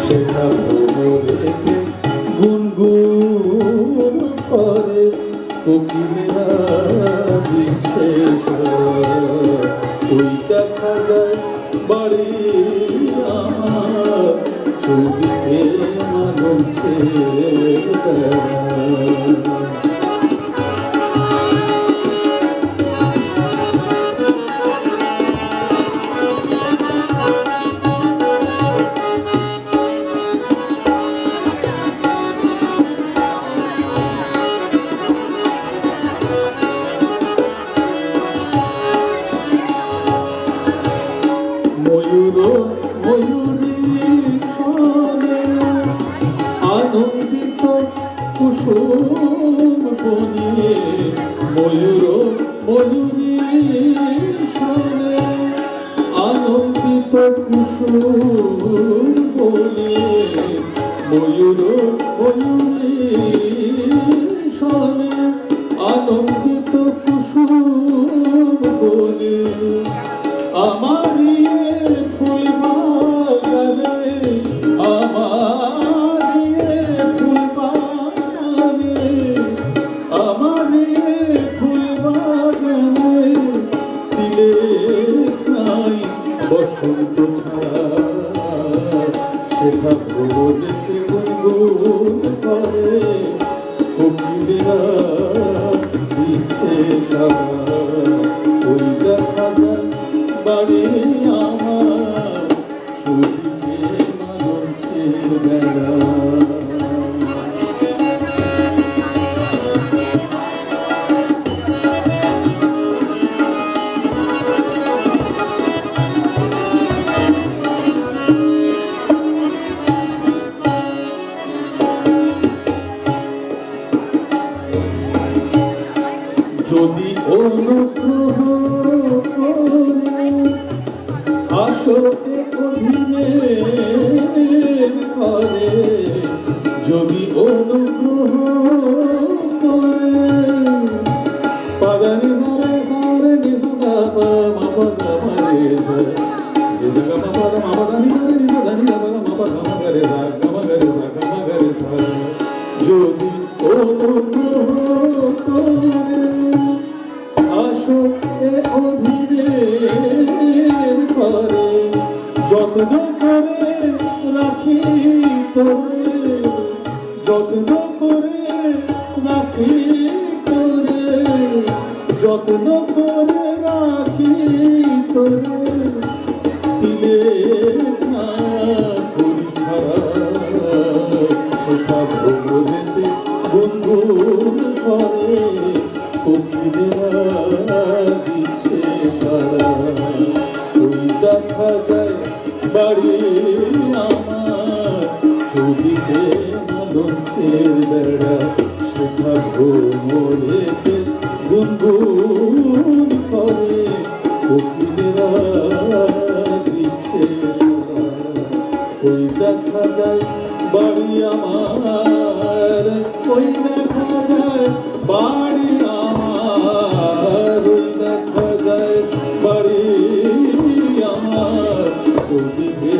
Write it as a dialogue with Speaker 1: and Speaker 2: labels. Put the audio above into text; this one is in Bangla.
Speaker 1: সেটা ভ্রমরেতে গুনগুন করে কোকিলেরা দিচ্ছে ওই দেখা যায় বাড়ি আমার চৌদিকে মানছে ময়ূর ময়ূরী সনে আনন্দিত কুসুম বনে ময়ূর ময়ূরী সনে আনন্দিত কুসুম বনে ময়ূর ময়ূরী সনে আনন্দিত কুসুম বনে আমার ফুল বাগানে আমার ফুল বাগানে আমার ফুল বাগানে দিলে নাই বসন্ত ছাড়া সেটা ভ্রমরেতে গুনগুন করে কোকিলেরা দিচ্ছে সারা ওই দেখা যায় বাড়ি আমার চৌদিকে মানছে বেড়া যদি অনুগ্রহ করে আসতে অধীনে ঘরে যদি অনুগ্রহ করে পাদানি সারে সারে নিসা পা মা পা মারে সা নিসা মা পা মা পা নি রে নিসা নি পা মা পা মা গরে সা গম গরে সা গম গরে সা যদি অনুগ্রহ করে আসতে অধীনে ঘরে যত্ন করে রাখি তোরে যত্ন করে রাখি তোরে যত্ন করে রাখি তোরে দিলে না করি ছাড়া সেটা ভ্রমরেতে গুনগুন করে কোকিলেরা দিচ্ছে সারা ওই দেখা যায় বাড়ি আমার চৌদিকে মালঞ্চের বেড়া সেটা ভ্রমরেতে গুনগুন করে কোকিলেরা দিচ্ছে সারা ওই দেখা যায় বাড়ি আমার ওই দেখা যায় বাড়ি আমার ওই দেখা যায় বাড়ি আমার চৌদিকে